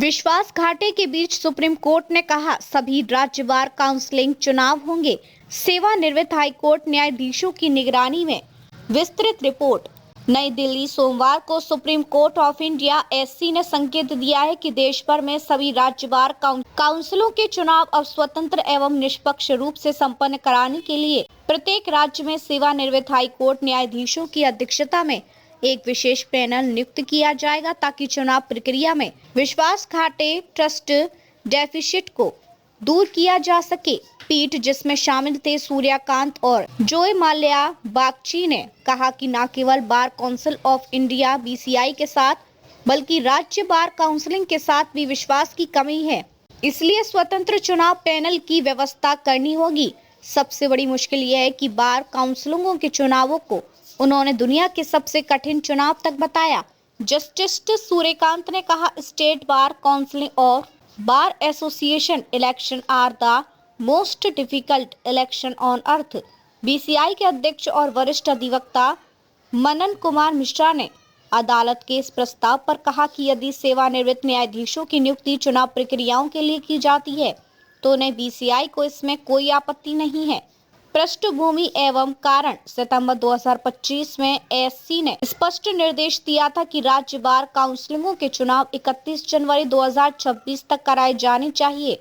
विश्वासघाटे के बीच supreme court ने कहा सभी राज्य बार काउंसिलिंग चुनाव होंगे। सेवानिवृत्त हाईकोर्ट न्यायाधीशों की निगरानी में विस्तृत रिपोर्ट। नई दिल्ली, सोमवार को supreme court of India SC ने संकेत दिया है कि देश भर में सभी राज्य बार काउंसिलों के चुनाव अब स्वतंत्र एवं निष्पक्ष रूप से संपन्न कराने के लिए प्रत्येक राज्य में सेवानिवृत्त हाईकोर्ट न्यायाधीशों की अध्यक्षता में एक विशेष पैनल नियुक्त किया जाएगा ताकि चुनाव प्रक्रिया में विश्वासघाटे ट्रस्ट डेफिसिट को दूर किया जा सके। पीठ, जिसमें शामिल थे सूर्यकांत और जोय माल्या बागची, ने कहा कि न केवल bar council of India BCI के साथ बल्कि राज्य बार काउंसिलिंग के साथ भी विश्वास की कमी है, इसलिए स्वतंत्र चुनाव पैनल की व्यवस्था करनी होगी। सबसे बड़ी मुश्किल यह है कि बार काउंसिलों के चुनावों को उन्होंने दुनिया के सबसे कठिन चुनाव तक बताया। जस्टिस सूर्यकांत ने कहा, स्टेट बार काउंसिल और bar association election are the most difficult election on earth. BCI के अध्यक्ष और वरिष्ठ अधिवक्ता मनन कुमार मिश्रा ने अदालत के इस प्रस्ताव पर कहा कि यदि सेवानिवृत्त न्यायाधीशों की नियुक्ति चुनाव प्रक्रियाओं के लिए की जाती है तो उन्हें बीसीआई को इसमें कोई आपत्ति नहीं है। पृष्ठभूमि एवं कारण, सितंबर 2025 में एससी ने स्पष्ट निर्देश दिया था कि राज्य बार काउंसिलों के चुनाव 31 जनवरी 2026 तक कराए जाने चाहिए।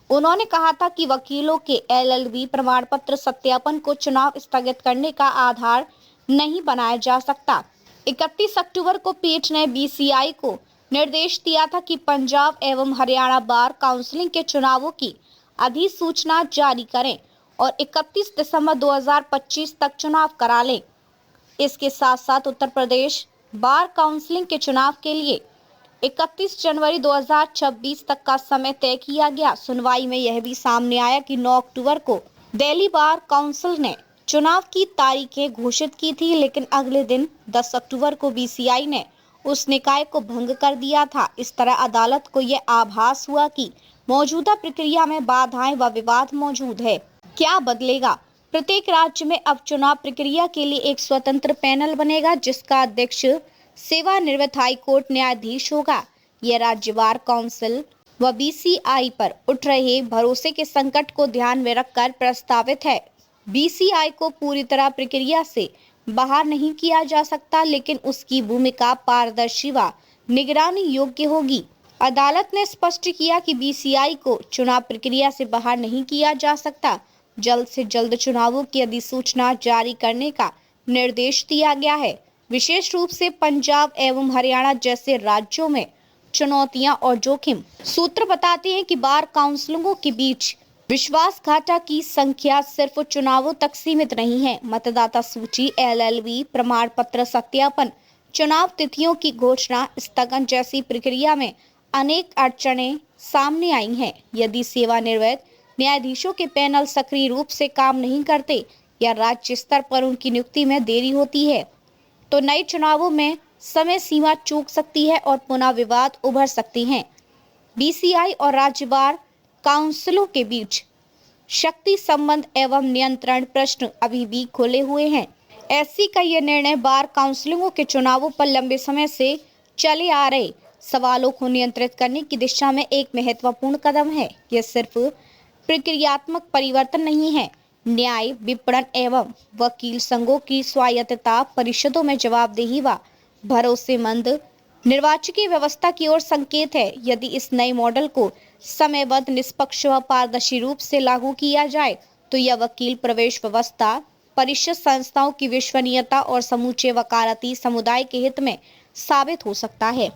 उन्होंने कहा था कि वकीलों के एलएलबी प्रमाण पत्र सत्यापन को चुनाव स्थगित करने का आधार नहीं बनाया जा सकता। 31 अक्टूबर को पीठ ने बीसीआई को निर्देश दिया था कि पंजाब एवं हरियाणा बार काउंसिलिंग के चुनावों की अधिसूचना जारी करें और 31 दिसंबर 2025 तक चुनाव करा लें। इसके साथ साथ उत्तर प्रदेश बार काउंसिलिंग के चुनाव के लिए 31 जनवरी 2026 तक का समय तय किया गया। सुनवाई में यह भी सामने आया कि 9 अक्टूबर को दिल्ली बार काउंसिल ने चुनाव की तारीखें घोषित की थी, लेकिन अगले दिन 10 अक्टूबर को बीसीआई ने उस निकाय को भंग कर दिया था। इस तरह अदालत को यह आभास हुआ कि मौजूदा प्रक्रिया में बाधाएं व विवाद मौजूद है। क्या बदलेगा? प्रत्येक राज्य में अब चुनाव प्रक्रिया के लिए एक स्वतंत्र पैनल बनेगा जिसका अध्यक्ष सेवानिवृत्त हाईकोर्ट न्यायाधीश होगा। यह राज्य बार काउंसिल व बीसीआई पर उठ रहे भरोसे के संकट को ध्यान में रखकर प्रस्तावित है। बीसीआई को पूरी तरह प्रक्रिया से बाहर नहीं किया जा सकता, लेकिन उसकी भूमिका पारदर्शी व निगरानी योग्य होगी। अदालत ने स्पष्ट किया कि बीसीआई को चुनाव प्रक्रिया से बाहर नहीं किया जा सकता। जल्द से जल्द चुनावों की अधिसूचना जारी करने का निर्देश दिया गया है। विशेष रूप से पंजाब एवं हरियाणा जैसे राज्यों में चुनौतियां और जोखिम। सूत्र बताते हैं कि बार काउंसिलों के बीच विश्वासघाटा की संख्या सिर्फ चुनावों तक सीमित नहीं है। मतदाता सूची, एलएलबी प्रमाण पत्र सत्यापन, चुनाव तिथियों की घोषणा, स्थगन जैसी प्रक्रिया में अनेक अड़चनें सामने आई हैं। यदि सेवानिवृत्त न्यायाधीशों के पैनल सक्रिय रूप से काम नहीं करते या राज्य स्तर पर उनकी नियुक्ति में देरी होती है तो नए चुनावों में समय सीमा चूक सकती है और पुनः विवाद उभर सकते हैं। बीसीआई और राज्य बार काउंसिलों के बीच शक्ति संबंध एवं नियंत्रण प्रश्न अभी भी खुले हुए हैं। एससी का यह निर्णय बार काउंसिलों के चुनावों पर लंबे समय से चले आ रहे सवालों को नियंत्रित करने की दिशा में एक महत्वपूर्ण कदम है। यह सिर्फ प्रक्रियात्मक परिवर्तन नहीं है, न्याय, विपणन एवं वकील संघों की स्वायत्तता, परिषदों में जवाबदेही व भरोसेमंद निर्वाचकीय व्यवस्था की ओर संकेत है। यदि इस नए मॉडल को समयबद्ध, निष्पक्ष व पारदर्शी रूप से लागू किया जाए तो यह वकील प्रवेश व्यवस्था, परिषद संस्थाओं की विश्वसनीयता और समूचे वकालती समुदाय के हित में साबित हो सकता है।